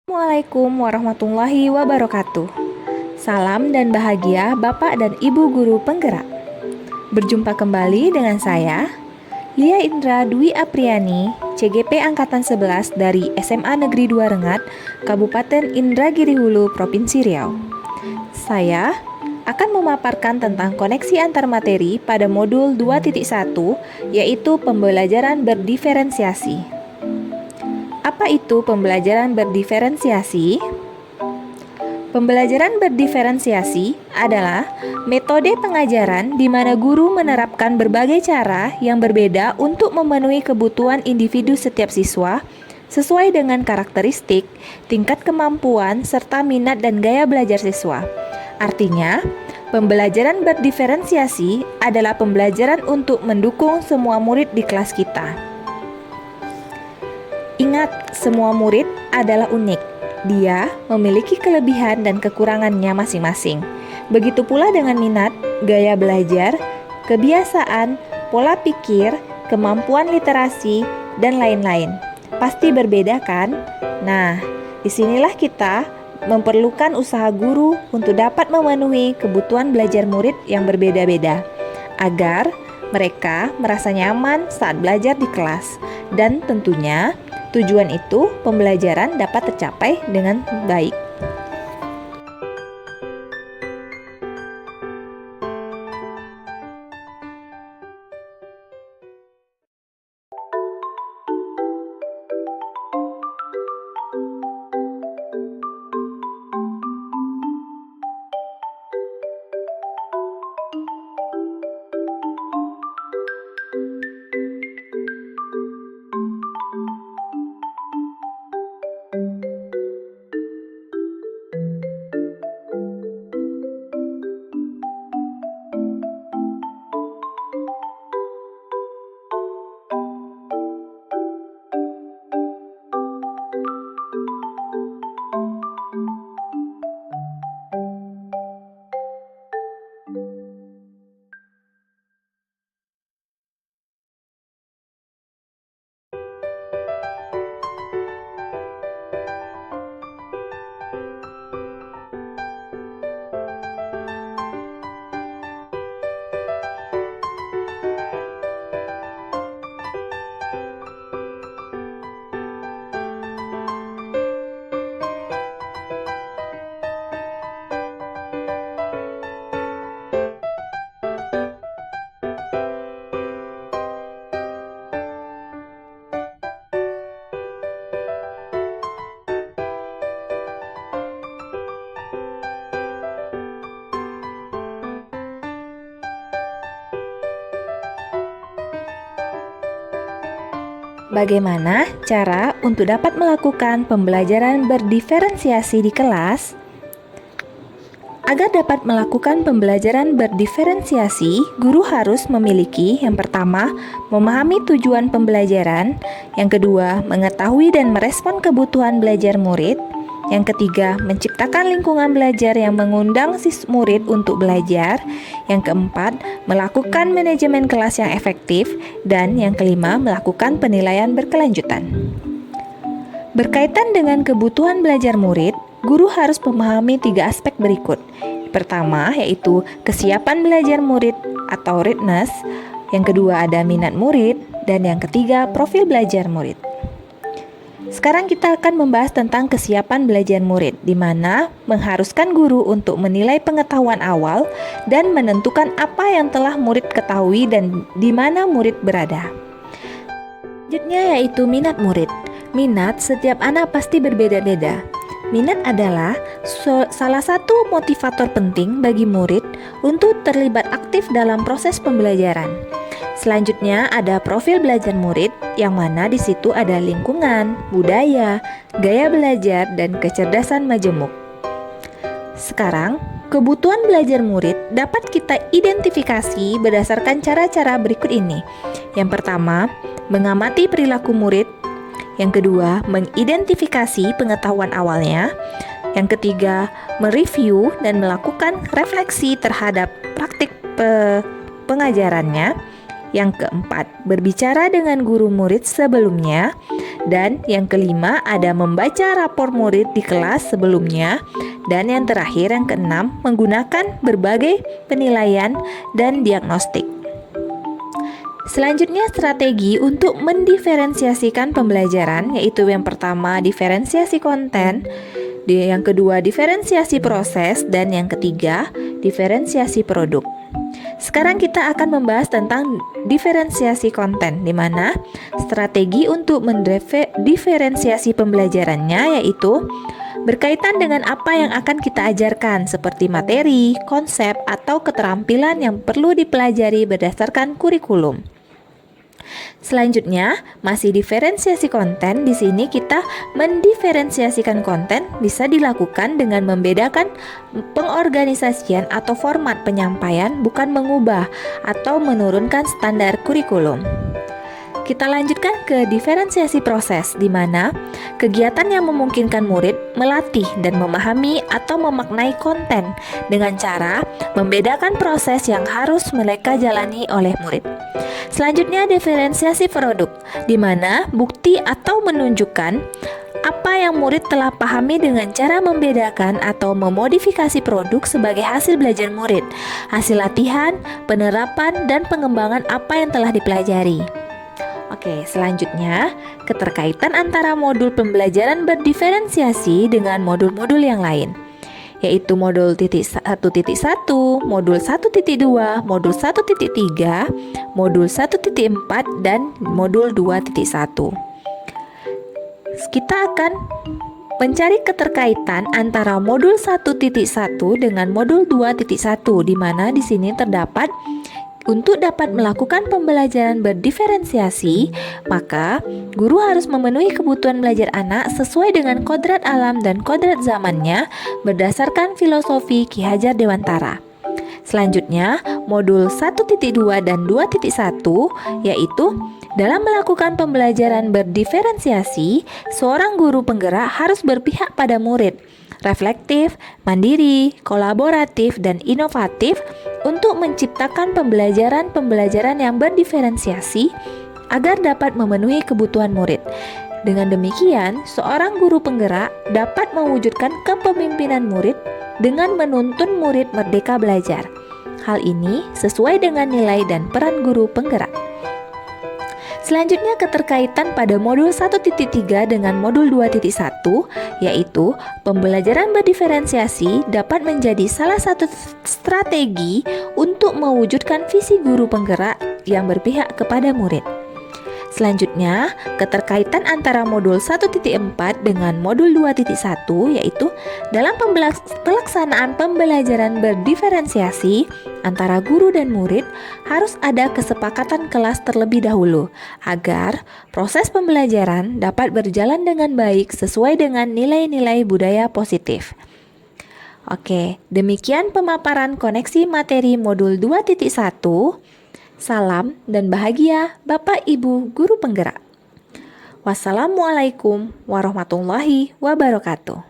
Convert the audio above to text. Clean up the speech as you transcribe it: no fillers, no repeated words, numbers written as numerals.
Assalamualaikum warahmatullahi wabarakatuh. Salam dan bahagia Bapak dan Ibu Guru Penggerak. Berjumpa kembali dengan saya, Lia Indra Dwi Apriani, CGP Angkatan 11 dari SMA Negeri 2 Rengat, Kabupaten Indragiri Hulu, Provinsi Riau. Saya akan memaparkan tentang koneksi antar materi pada modul 2.1, yaitu pembelajaran berdiferensiasi. Apa itu pembelajaran berdiferensiasi? Pembelajaran berdiferensiasi adalah metode pengajaran di mana guru menerapkan berbagai cara yang berbeda untuk memenuhi kebutuhan individu setiap siswa sesuai dengan karakteristik, tingkat kemampuan, serta minat dan gaya belajar siswa. Artinya, pembelajaran berdiferensiasi adalah pembelajaran untuk mendukung semua murid di kelas kita. Ingat, semua murid adalah unik. Dia memiliki kelebihan dan kekurangannya masing-masing. Begitu pula dengan minat, gaya belajar, kebiasaan, pola pikir, kemampuan literasi, dan lain-lain. Pasti berbeda kan? Nah, disinilah kita memerlukan usaha guru untuk dapat memenuhi kebutuhan belajar murid yang berbeda-beda, agar mereka merasa nyaman saat belajar di kelas. Dan tentunya, tujuan itu pembelajaran dapat tercapai dengan baik. Bagaimana cara untuk dapat melakukan pembelajaran berdiferensiasi di kelas? Agar dapat melakukan pembelajaran berdiferensiasi, guru harus memiliki yang pertama, memahami tujuan pembelajaran, yang kedua, mengetahui dan merespon kebutuhan belajar murid, yang ketiga, menciptakan lingkungan belajar yang mengundang murid untuk belajar, yang keempat, melakukan manajemen kelas yang efektif, dan yang kelima, melakukan penilaian berkelanjutan. Berkaitan dengan kebutuhan belajar murid, guru harus memahami 3 aspek berikut. Pertama, yaitu kesiapan belajar murid atau readiness. Yang kedua, ada minat murid. Dan yang ketiga, profil belajar murid. Sekarang kita akan membahas tentang kesiapan belajar murid, di mana mengharuskan guru untuk menilai pengetahuan awal dan menentukan apa yang telah murid ketahui dan di mana murid berada. Selanjutnya yaitu minat murid. Minat setiap anak pasti berbeda-beda. Minat adalah salah satu motivator penting bagi murid untuk terlibat aktif dalam proses pembelajaran. Selanjutnya ada profil belajar murid, yang mana di situ ada lingkungan, budaya, gaya belajar, dan kecerdasan majemuk. Sekarang, kebutuhan belajar murid dapat kita identifikasi berdasarkan cara-cara berikut ini. Yang pertama, mengamati perilaku murid. Yang kedua, mengidentifikasi pengetahuan awalnya. Yang ketiga, mereview dan melakukan refleksi terhadap praktik pengajarannya. Yang keempat, berbicara dengan guru murid sebelumnya. Dan yang kelima ada membaca rapor murid di kelas sebelumnya. Dan yang terakhir, yang keenam, menggunakan berbagai penilaian dan diagnostik. Selanjutnya strategi untuk mendiferensiasikan pembelajaran, yaitu yang pertama diferensiasi konten, yang kedua diferensiasi proses, dan yang ketiga diferensiasi produk. Sekarang kita akan membahas tentang diferensiasi konten, di mana strategi untuk mendiferensiasi pembelajarannya yaitu berkaitan dengan apa yang akan kita ajarkan seperti materi, konsep, atau keterampilan yang perlu dipelajari berdasarkan kurikulum. Selanjutnya, masih diferensiasi konten. Di sini kita mendiferensiasikan konten bisa dilakukan dengan membedakan pengorganisasian atau format penyampaian, bukan mengubah atau menurunkan standar kurikulum. Kita lanjutkan ke diferensiasi proses, di mana kegiatan yang memungkinkan murid melatih dan memahami atau memaknai konten dengan cara membedakan proses yang harus mereka jalani oleh murid. Selanjutnya diferensiasi produk, di mana bukti atau menunjukkan apa yang murid telah pahami dengan cara membedakan atau memodifikasi produk sebagai hasil belajar murid, hasil latihan, penerapan, dan pengembangan apa yang telah dipelajari. Oke, selanjutnya keterkaitan antara modul pembelajaran berdiferensiasi dengan modul-modul yang lain, yaitu modul 1.1, modul 1.2, modul 1.3, modul 1.4, dan modul 2.1. Kita akan mencari keterkaitan antara modul 1.1 dengan modul 2.1, di mana di sini terdapat untuk dapat melakukan pembelajaran berdiferensiasi, maka guru harus memenuhi kebutuhan belajar anak sesuai dengan kodrat alam dan kodrat zamannya berdasarkan filosofi Ki Hajar Dewantara. Selanjutnya, modul 1.2 dan 2.1 yaitu dalam melakukan pembelajaran berdiferensiasi, seorang guru penggerak harus berpihak pada murid, reflektif, mandiri, kolaboratif, dan inovatif untuk menciptakan pembelajaran yang berdiferensiasi agar dapat memenuhi kebutuhan murid. Dengan demikian, seorang guru penggerak dapat mewujudkan kepemimpinan murid dengan menuntun murid merdeka belajar. Hal ini sesuai dengan nilai dan peran guru penggerak. Selanjutnya keterkaitan pada modul 1.3 dengan modul 2.1, yaitu pembelajaran berdiferensiasi dapat menjadi salah satu strategi untuk mewujudkan visi guru penggerak yang berpihak kepada murid. Selanjutnya, keterkaitan antara modul 1.4 dengan modul 2.1, yaitu dalam pelaksanaan pembelajaran berdiferensiasi antara guru dan murid harus ada kesepakatan kelas terlebih dahulu agar proses pembelajaran dapat berjalan dengan baik sesuai dengan nilai-nilai budaya positif. Oke, demikian pemaparan koneksi materi modul 2.1. Salam dan bahagia Bapak Ibu Guru Penggerak. Wassalamualaikum warahmatullahi wabarakatuh.